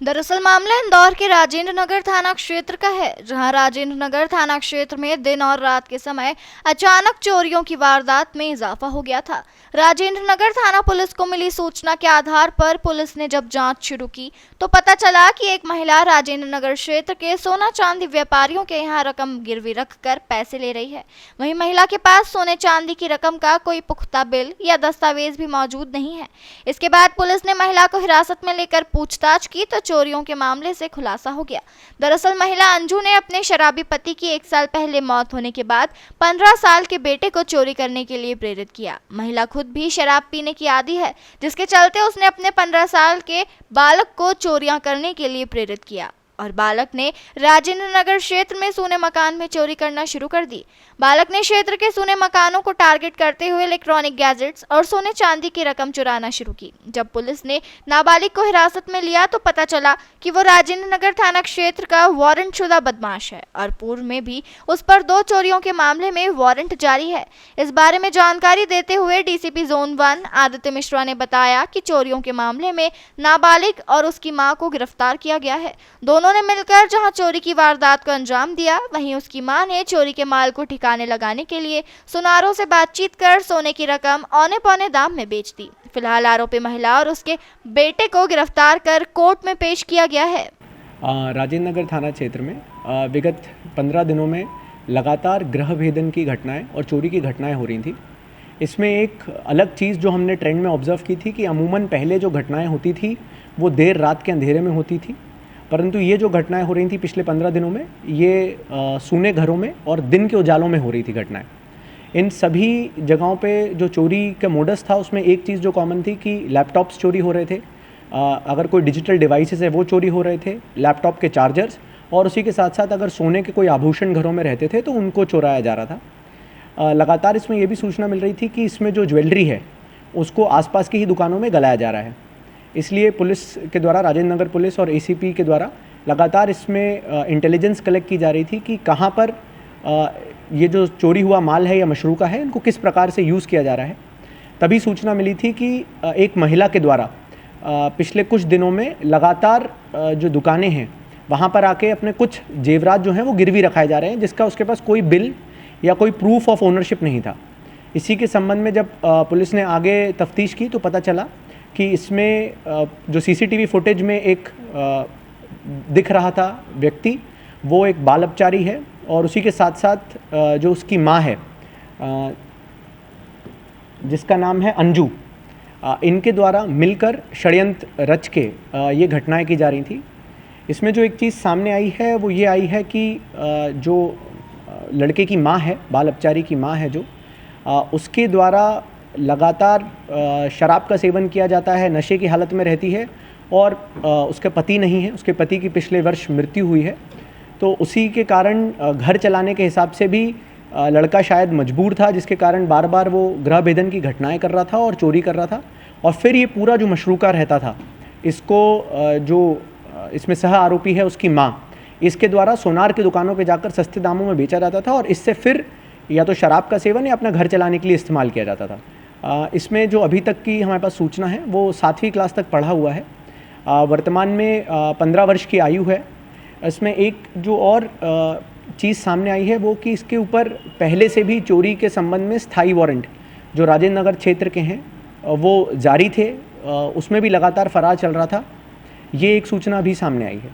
दरअसल मामला इंदौर के राजेंद्र नगर थाना क्षेत्र का है, जहां राजेंद्र नगर थाना क्षेत्र में दिन और रात के समय अचानक चोरियों की वारदात में इजाफा हो गया था। राजेंद्र नगर थाना पुलिस को मिली सूचना के आधार पर पुलिस ने जब जांच शुरू की तो पता चला कि एक महिला राजेंद्र नगर क्षेत्र के सोना चांदी व्यापारियों के यहां रकम गिरवी रखकर पैसे ले रही है। वहीं महिला के पास सोने चांदी की रकम का कोई पुख्ता बिल या दस्तावेज भी मौजूद नहीं है। इसके बाद पुलिस ने महिला को हिरासत में लेकर पूछताछ की तो चोरियों के मामले से खुलासा हो गया। दरअसल महिला अंजू ने अपने शराबी पति की 1 साल पहले मौत होने के बाद 15 साल के बेटे को चोरी करने के लिए प्रेरित किया। महिला खुद भी शराब पीने की आदी है, जिसके चलते उसने अपने 15 साल के बालक को चोरियां करने के लिए प्रेरित किया और बालक ने राजेंद्र नगर क्षेत्र में सोने मकान में चोरी करना शुरू कर दी। बालक ने क्षेत्र के सोने मकानों को टारगेट करते हुए इलेक्ट्रॉनिक गैजेट्स और सोने चांदी की रकम चुराना शुरू की। जब पुलिस ने नाबालिग को हिरासत में लिया तो पता चला कि वो राजेंद्र नगर थाना क्षेत्र का वारंटशुदा बदमाश है और पूर्व में भी उस पर 2 चोरियों के मामले में वारंट जारी है। इस बारे में जानकारी देते हुए डीसीपी जोन 1 आदित्य मिश्रा ने बताया कि चोरियों के मामले में नाबालिग और उसकी मां को गिरफ्तार किया गया है। दोनों ने मिलकर जहां चोरी की वारदात को अंजाम दिया, वहीं उसकी मां ने चोरी के माल को ठिकाने लगाने के लिए सुनारों से बातचीत कर सोने की रकम औने पौने दाम में बेच दी। फिलहाल आरोपी महिला और उसके बेटे को गिरफ्तार कर कोर्ट में पेश किया गया है। राजेंद्र नगर थाना क्षेत्र में विगत 15 दिनों में लगातार गृह भेदन की घटनाएं और चोरी की घटनाएं हो रही थी। इसमें एक अलग चीज़ जो हमने ट्रेंड में ऑब्जर्व की थी कि अमूमन पहले जो घटनाएं होती थी वो देर रात के अंधेरे में होती थी, परंतु ये जो घटनाएं हो रही थी पिछले 15 दिनों में ये सूने घरों में और दिन के उजालों में हो रही थी घटनाएं। इन सभी जगहों पे जो चोरी का मोडस था उसमें एक चीज़ जो कॉमन थी कि लैपटॉप्स चोरी हो रहे थे, अगर कोई डिजिटल डिवाइसेस है वो चोरी हो रहे थे, लैपटॉप के चार्जर्स, और उसी के साथ साथ अगर सोने के कोई आभूषण घरों में रहते थे तो उनको चुराया जा रहा था। लगातार इसमें ये भी सूचना मिल रही थी कि इसमें जो ज्वेलरी है उसको आसपास की ही दुकानों में गलाया जा रहा है। इसलिए पुलिस के द्वारा, राजेंद्र नगर पुलिस और एसीपी के द्वारा लगातार इसमें इंटेलिजेंस कलेक्ट की जा रही थी कि कहाँ पर ये जो चोरी हुआ माल है या मशरूका है इनको किस प्रकार से यूज़ किया जा रहा है। तभी सूचना मिली थी कि एक महिला के द्वारा पिछले कुछ दिनों में लगातार जो दुकानें हैं वहाँ पर आके अपने कुछ जेवरात जो हैं वो गिरवी रखाए जा रहे हैं, जिसका उसके पास कोई बिल या कोई प्रूफ ऑफ ओनरशिप नहीं था। इसी के संबंध में जब पुलिस ने आगे तफ्तीश की तो पता चला कि इसमें जो सीसीटीवी फुटेज में एक दिख रहा था व्यक्ति, वो एक बाल अपचारी है और उसी के साथ साथ जो उसकी माँ है जिसका नाम है अंजू, इनके द्वारा मिलकर षड्यंत्र रच के ये घटनाएं की जा रही थी। इसमें जो एक चीज़ सामने आई है वो ये आई है कि जो लड़के की माँ है, बाल अपचारी की माँ है, जो उसके द्वारा लगातार शराब का सेवन किया जाता है, नशे की हालत में रहती है और उसके पति नहीं है, उसके पति की पिछले वर्ष मृत्यु हुई है। तो उसी के कारण घर चलाने के हिसाब से भी लड़का शायद मजबूर था, जिसके कारण बार बार वो गृह भेदन की घटनाएं कर रहा था और चोरी कर रहा था। और फिर ये पूरा जो मशरूका रहता था इसको जो इसमें सह आरोपी है उसकी माँ, इसके द्वारा सोनार की दुकानों पे जाकर सस्ते दामों में बेचा जाता था और इससे फिर या तो शराब का सेवन या अपना घर चलाने के लिए इस्तेमाल किया जाता था। इसमें जो अभी तक की हमारे पास सूचना है वो 7वीं क्लास तक पढ़ा हुआ है, वर्तमान में 15 वर्ष की आयु है। इसमें एक जो और चीज़ सामने आई है वो कि इसके ऊपर पहले से भी चोरी के संबंध में स्थायी वारंट जो राजेंद्र नगर क्षेत्र के हैं वो जारी थे, उसमें भी लगातार फरार चल रहा था। ये एक सूचना भी सामने आई है।